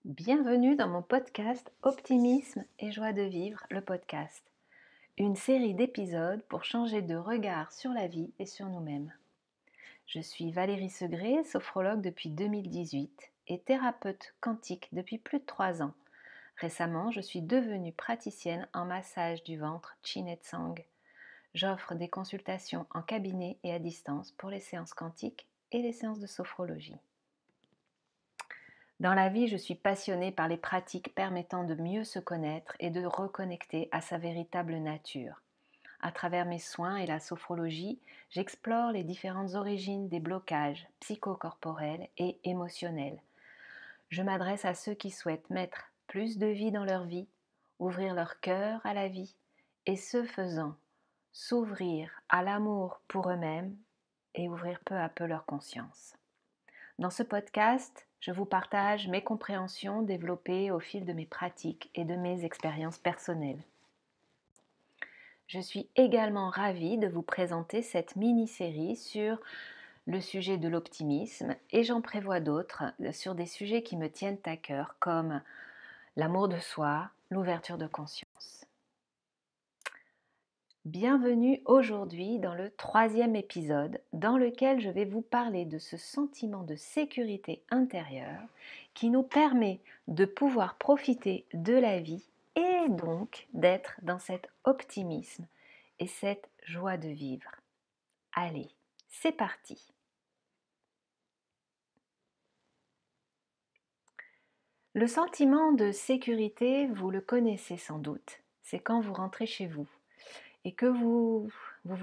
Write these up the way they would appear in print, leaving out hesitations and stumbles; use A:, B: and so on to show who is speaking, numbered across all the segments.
A: Bienvenue dans mon podcast Optimisme et joie de vivre, le podcast. Une série d'épisodes pour changer de regard sur la vie et sur nous-mêmes. Je suis Valérie Segré, sophrologue depuis 2018 et thérapeute quantique depuis plus de 3 ans. Récemment, je suis devenue praticienne en massage du ventre Chin et Tsang. J'offre des consultations en cabinet et à distance pour les séances quantiques et les séances de sophrologie. Dans la vie, je suis passionnée par les pratiques permettant de mieux se connaître et de reconnecter à sa véritable nature. À travers mes soins et la sophrologie, j'explore les différentes origines des blocages psychocorporels et émotionnels. Je m'adresse à ceux qui souhaitent mettre plus de vie dans leur vie, ouvrir leur cœur à la vie et ce faisant, s'ouvrir à l'amour pour eux-mêmes et ouvrir peu à peu leur conscience. Dans ce podcast, je vous partage mes compréhensions développées au fil de mes pratiques et de mes expériences personnelles. Je suis également ravie de vous présenter cette mini-série sur le sujet de l'optimisme et j'en prévois d'autres sur des sujets qui me tiennent à cœur comme l'amour de soi, l'ouverture de conscience. Bienvenue aujourd'hui dans le 3e épisode dans lequel je vais vous parler de ce sentiment de sécurité intérieure qui nous permet de pouvoir profiter de la vie et donc d'être dans cet optimisme et cette joie de vivre. Allez, c'est parti! Le sentiment de sécurité, vous le connaissez sans doute, c'est quand vous rentrez chez vous et que vous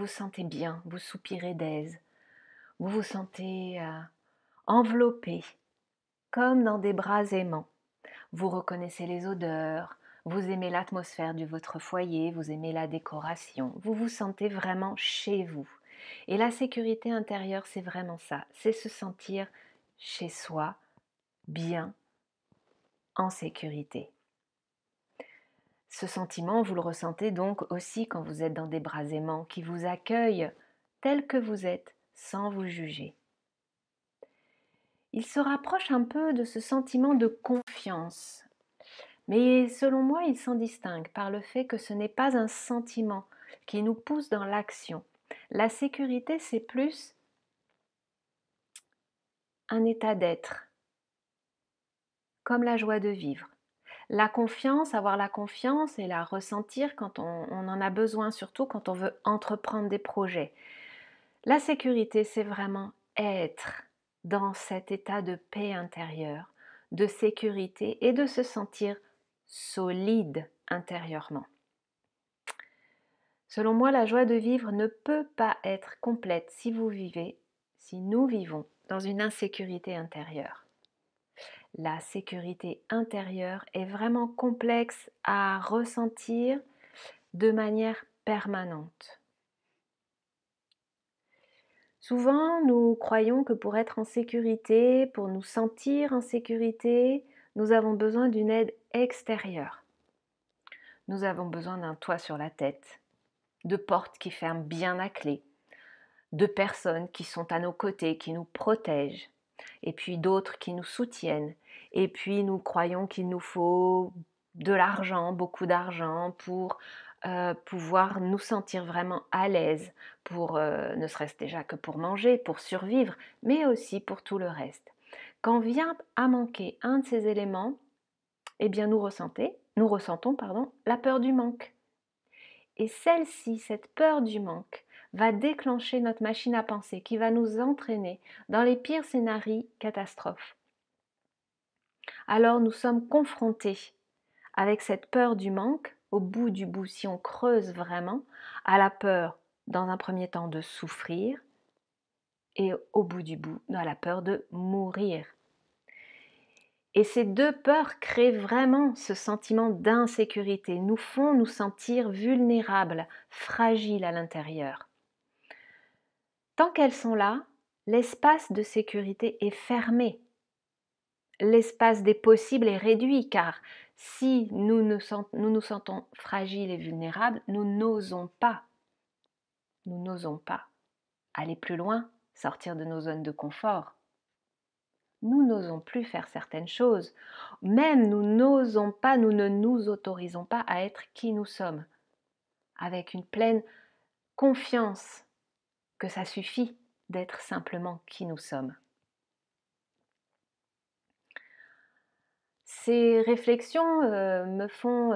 A: sentez bien, vous soupirez d'aise. Vous vous sentez enveloppé, comme dans des bras aimants. Vous reconnaissez les odeurs, vous aimez l'atmosphère de votre foyer, vous aimez la décoration, vous vous sentez vraiment chez vous. Et la sécurité intérieure, c'est vraiment ça, c'est se sentir chez soi, bien, en sécurité. Ce sentiment, vous le ressentez donc aussi quand vous êtes dans des bras aimants qui vous accueillent tel que vous êtes, sans vous juger. Il se rapproche un peu de ce sentiment de confiance. Mais selon moi, il s'en distingue par le fait que ce n'est pas un sentiment qui nous pousse dans l'action. La sécurité, c'est plus un état d'être, comme la joie de vivre. La confiance, avoir la confiance et la ressentir quand on en a besoin, surtout quand on veut entreprendre des projets. La sécurité, c'est vraiment être dans cet état de paix intérieure, de sécurité et de se sentir solide intérieurement. Selon moi, la joie de vivre ne peut pas être complète si nous vivons dans une insécurité intérieure. La sécurité intérieure est vraiment complexe à ressentir de manière permanente. Souvent, nous croyons que pour être en sécurité, pour nous sentir en sécurité, nous avons besoin d'une aide extérieure. Nous avons besoin d'un toit sur la tête, de portes qui ferment bien à clé, de personnes qui sont à nos côtés, qui nous protègent, et puis d'autres qui nous soutiennent. Et puis nous croyons qu'il nous faut de l'argent, beaucoup d'argent pour pouvoir nous sentir vraiment à l'aise, pour ne serait-ce déjà que pour manger, pour survivre, mais aussi pour tout le reste. Quand vient à manquer un de ces éléments, eh bien nous ressentons la peur du manque. Et celle-ci, cette peur du manque, va déclencher notre machine à penser qui va nous entraîner dans les pires scénarios catastrophes. Alors nous sommes confrontés avec cette peur du manque, au bout du bout, si on creuse vraiment, à la peur, dans un premier temps, de souffrir et au bout du bout, à la peur de mourir. Et ces deux peurs créent vraiment ce sentiment d'insécurité, nous font nous sentir vulnérables, fragiles à l'intérieur. Tant qu'elles sont là, l'espace de sécurité est fermé. L'espace des possibles est réduit car si nous nous sentons fragiles et vulnérables, nous n'osons pas aller plus loin, sortir de nos zones de confort. Nous n'osons plus faire certaines choses. Même nous n'osons pas, nous ne nous autorisons pas à être qui nous sommes, avec une pleine confiance que ça suffit d'être simplement qui nous sommes. Ces réflexions me font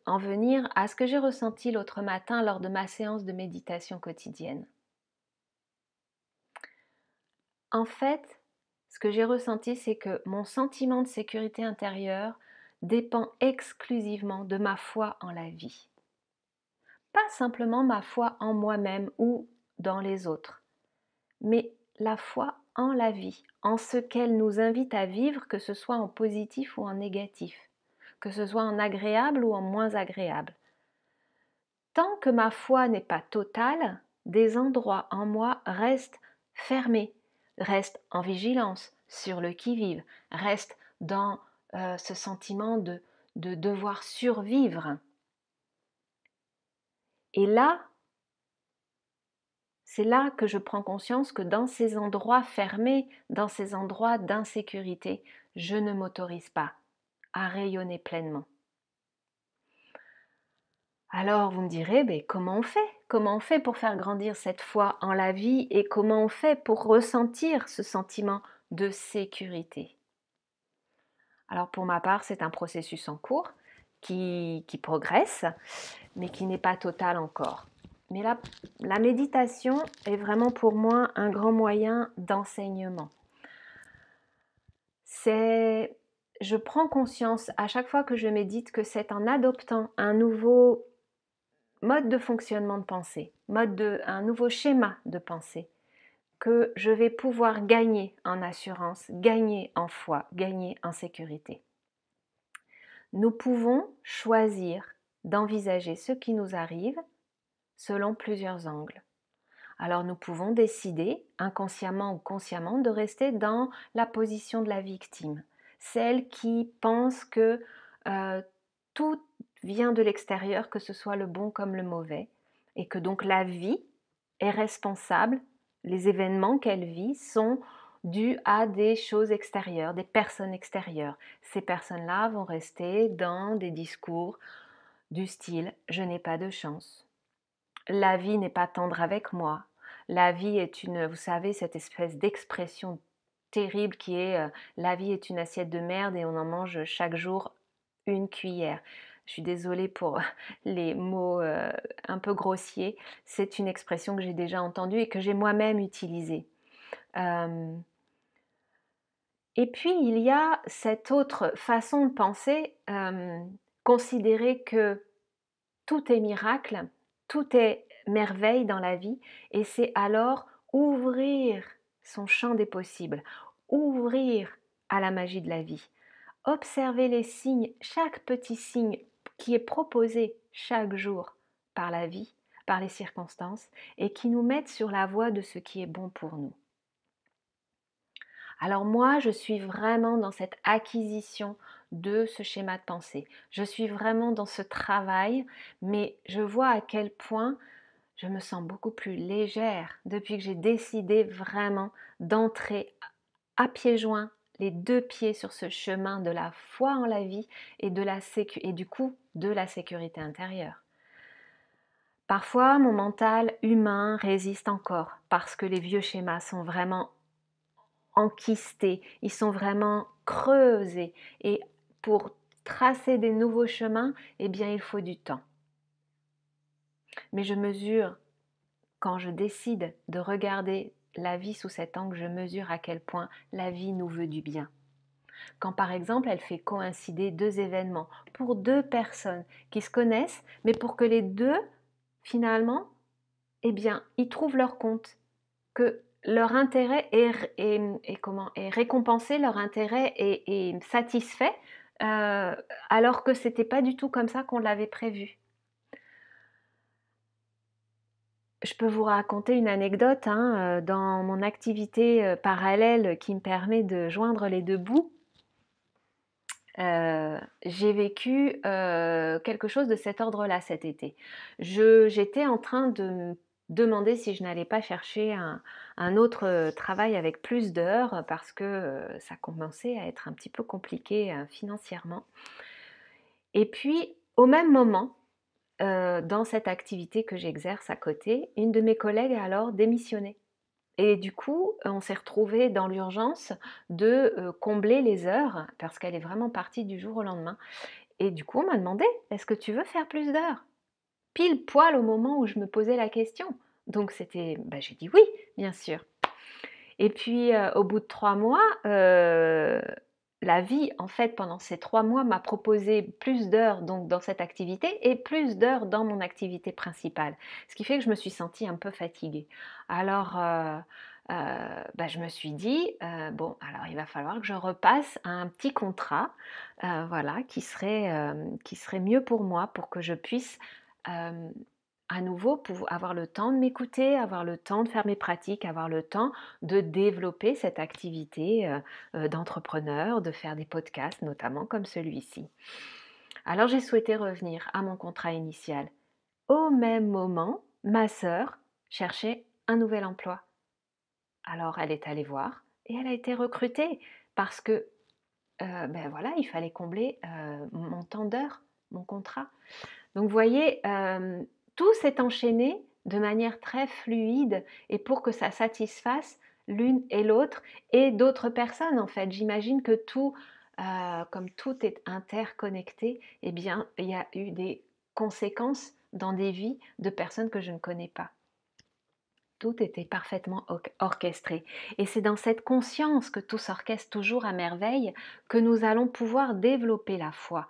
A: en venir à ce que j'ai ressenti l'autre matin lors de ma séance de méditation quotidienne. En fait, ce que j'ai ressenti, c'est que mon sentiment de sécurité intérieure dépend exclusivement de ma foi en la vie. Pas simplement ma foi en moi-même ou dans les autres, mais la foi en la vie, en ce qu'elle nous invite à vivre, que ce soit en positif ou en négatif, que ce soit en agréable ou en moins agréable. Tant que ma foi n'est pas totale, des endroits en moi restent fermés, restent en vigilance, sur le qui-vive, restent dans ce sentiment de devoir survivre. Et là, c'est là que je prends conscience que dans ces endroits fermés, dans ces endroits d'insécurité, je ne m'autorise pas à rayonner pleinement. Alors vous me direz, mais comment on fait? Comment on fait pour faire grandir cette foi en la vie et comment on fait pour ressentir ce sentiment de sécurité? Alors pour ma part, c'est un processus en cours qui progresse, mais qui n'est pas total encore. Mais la méditation est vraiment pour moi un grand moyen d'enseignement. Je prends conscience à chaque fois que je médite que c'est en adoptant un nouveau mode de fonctionnement de pensée, un nouveau schéma de pensée, que je vais pouvoir gagner en assurance, gagner en foi, gagner en sécurité. Nous pouvons choisir d'envisager ce qui nous arrive selon plusieurs angles. Alors nous pouvons décider, inconsciemment ou consciemment, de rester dans la position de la victime, celle qui pense que tout vient de l'extérieur, que ce soit le bon comme le mauvais, et que donc la vie est responsable, les événements qu'elle vit sont dus à des choses extérieures, des personnes extérieures. Ces personnes-là vont rester dans des discours du style « je n'ai pas de chance », la vie n'est pas tendre avec moi. La vie est vous savez, cette espèce d'expression terrible qui est la vie est une assiette de merde et on en mange chaque jour une cuillère. Je suis désolée pour les mots un peu grossiers. C'est une expression que j'ai déjà entendue et que j'ai moi-même utilisée. Et puis, il y a cette autre façon de penser, considérer que tout est miracle, tout est merveille dans la vie, et c'est alors ouvrir son champ des possibles, ouvrir à la magie de la vie, observer les signes, chaque petit signe qui est proposé chaque jour par la vie, par les circonstances, et qui nous mettent sur la voie de ce qui est bon pour nous. Alors moi, je suis vraiment dans cette acquisition de ce schéma de pensée. Je suis vraiment dans ce travail, mais je vois à quel point je me sens beaucoup plus légère depuis que j'ai décidé vraiment d'entrer à pieds joints, les deux pieds sur ce chemin de la foi en la vie et, et du coup de la sécurité intérieure. Parfois, mon mental humain résiste encore parce que les vieux schémas sont vraiment enquistés, ils sont vraiment creusés. Et pour tracer des nouveaux chemins, eh bien, il faut du temps. Mais je mesure, quand je décide de regarder la vie sous cet angle, je mesure à quel point la vie nous veut du bien. Quand par exemple, elle fait coïncider deux événements pour deux personnes qui se connaissent, mais pour que les deux, finalement, eh bien, ils trouvent leur compte, que leur intérêt est récompensé, leur intérêt est satisfait, alors que c'était pas du tout comme ça qu'on l'avait prévu. Je peux vous raconter une anecdote dans mon activité parallèle qui me permet de joindre les deux bouts. J'ai vécu quelque chose de cet ordre-là cet été. J'étais en train de demandé si je n'allais pas chercher un autre travail avec plus d'heures parce que ça commençait à être un petit peu compliqué financièrement. Et puis, au même moment, dans cette activité que j'exerce à côté, une de mes collègues a alors démissionné. Et du coup, on s'est retrouvés dans l'urgence de combler les heures parce qu'elle est vraiment partie du jour au lendemain. Et du coup, on m'a demandé, est-ce que tu veux faire plus d'heures? Pile poil au moment où je me posais la question. Donc j'ai dit oui, bien sûr. Et puis au bout de 3 mois, la vie, en fait, pendant ces 3 mois, m'a proposé plus d'heures donc dans cette activité et plus d'heures dans mon activité principale. Ce qui fait que je me suis sentie un peu fatiguée. Alors, je me suis dit, bon, alors il va falloir que je repasse à un petit contrat, voilà, qui serait mieux pour moi, pour que je puisse euh, à nouveau pour avoir le temps de m'écouter, avoir le temps de faire mes pratiques, avoir le temps de développer cette activité d'entrepreneur, de faire des podcasts notamment comme celui-ci. Alors j'ai souhaité revenir à mon contrat initial. Au même moment, ma sœur cherchait un nouvel emploi. Alors elle est allée voir et elle a été recrutée parce que voilà, il fallait combler mon temps d'heure, mon contrat. Donc vous voyez, tout s'est enchaîné de manière très fluide et pour que ça satisfasse l'une et l'autre et d'autres personnes en fait. J'imagine que tout, comme tout est interconnecté, eh bien il y a eu des conséquences dans des vies de personnes que je ne connais pas. Tout était parfaitement orchestré. Et c'est dans cette conscience que tout s'orchestre toujours à merveille que nous allons pouvoir développer la foi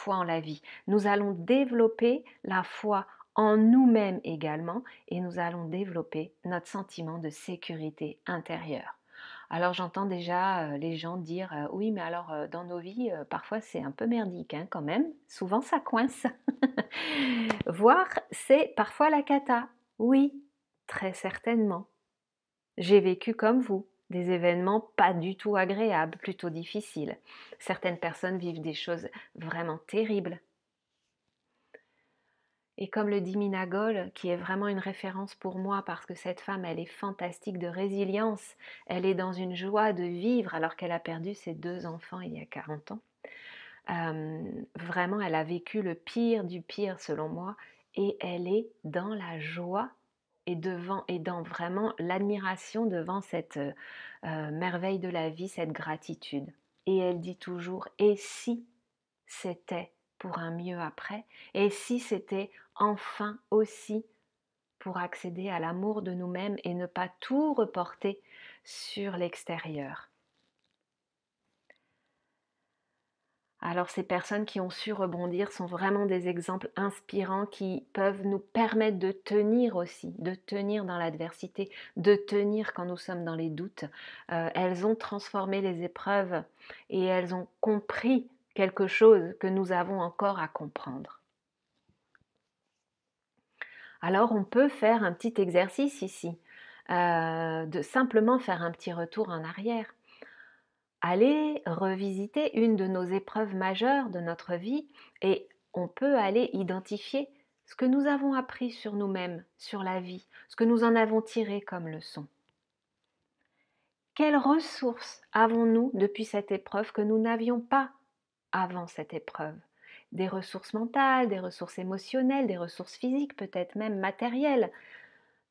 A: en la vie. Nous allons développer la foi en nous-mêmes également et nous allons développer notre sentiment de sécurité intérieure. Alors j'entends déjà les gens dire oui mais alors dans nos vies parfois c'est un peu merdique hein, quand même, souvent ça coince. Voire c'est parfois la cata. Oui, très certainement. J'ai vécu comme vous des événements pas du tout agréables, plutôt difficiles. Certaines personnes vivent des choses vraiment terribles. Et comme le dit Mina Goll, qui est vraiment une référence pour moi parce que cette femme, elle est fantastique de résilience, elle est dans une joie de vivre alors qu'elle a perdu ses 2 enfants il y a 40 ans. Vraiment, elle a vécu le pire du pire selon moi et elle est dans la joie et dans vraiment l'admiration devant cette merveille de la vie, cette gratitude. Et elle dit toujours, et si c'était pour un mieux après, et si c'était enfin aussi pour accéder à l'amour de nous-mêmes et ne pas tout reporter sur l'extérieur. Alors ces personnes qui ont su rebondir sont vraiment des exemples inspirants qui peuvent nous permettre de tenir aussi, de tenir dans l'adversité, de tenir quand nous sommes dans les doutes. Elles ont transformé les épreuves et elles ont compris quelque chose que nous avons encore à comprendre. Alors on peut faire un petit exercice ici, de simplement faire un petit retour en arrière. Aller revisiter une de nos épreuves majeures de notre vie et on peut aller identifier ce que nous avons appris sur nous-mêmes, sur la vie, ce que nous en avons tiré comme leçon. Quelles ressources avons-nous depuis cette épreuve que nous n'avions pas avant cette épreuve? Des ressources mentales, des ressources émotionnelles, des ressources physiques, peut-être même matérielles.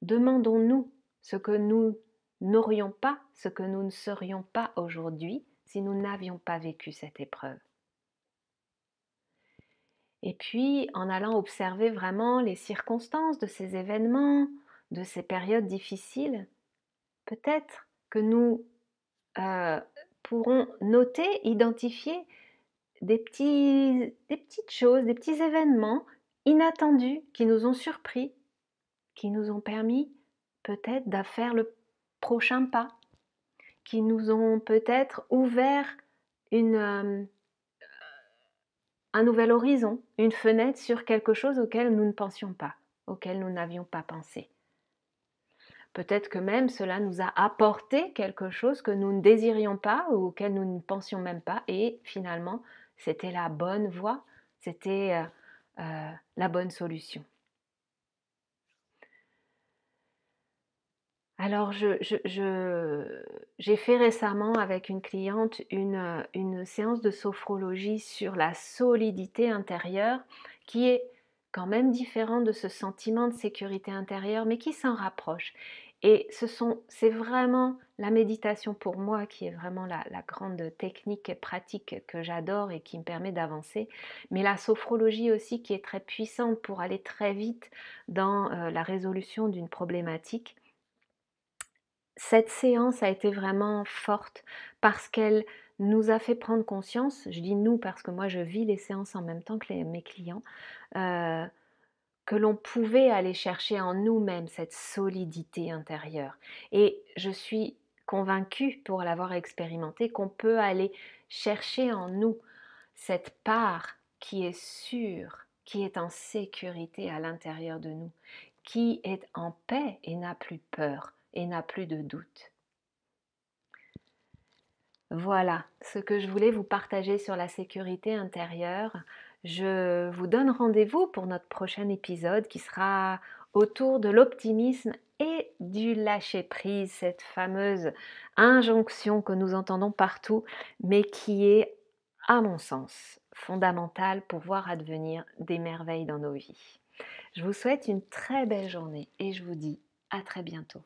A: Demandons-nous ce que nous n'aurions pas, ce que nous ne serions pas aujourd'hui si nous n'avions pas vécu cette épreuve. Et puis, en allant observer vraiment les circonstances de ces événements, de ces périodes difficiles, peut-être que nous euh, pourrons noter, identifier des petites choses, des petits événements inattendus qui nous ont surpris, qui nous ont permis peut-être de faire le prochain pas, qui nous ont peut-être ouvert un nouvel horizon, une fenêtre sur quelque chose auquel nous ne pensions pas, auquel nous n'avions pas pensé. Peut-être que même cela nous a apporté quelque chose que nous ne désirions pas ou auquel nous ne pensions même pas et finalement c'était la bonne voie, c'était la bonne solution. Alors j'ai fait récemment avec une cliente une séance de sophrologie sur la solidité intérieure qui est quand même différente de ce sentiment de sécurité intérieure, mais qui s'en rapproche. Et c'est vraiment la méditation pour moi qui est vraiment la grande technique pratique que j'adore et qui me permet d'avancer, mais la sophrologie aussi qui est très puissante pour aller très vite dans la résolution d'une problématique. Cette séance a été vraiment forte parce qu'elle nous a fait prendre conscience, je dis nous parce que moi je vis les séances en même temps que mes clients, euh, que l'on pouvait aller chercher en nous-mêmes cette solidité intérieure. Et je suis convaincue, pour l'avoir expérimenté, qu'on peut aller chercher en nous cette part qui est sûre, qui est en sécurité à l'intérieur de nous, qui est en paix et n'a plus peur et n'a plus de doute. Voilà ce que je voulais vous partager sur la sécurité intérieure. Je vous donne rendez-vous pour notre prochain épisode qui sera autour de l'optimisme et du lâcher-prise, cette fameuse injonction que nous entendons partout, mais qui est, à mon sens, fondamentale pour voir advenir des merveilles dans nos vies. Je vous souhaite une très belle journée et je vous dis à très bientôt.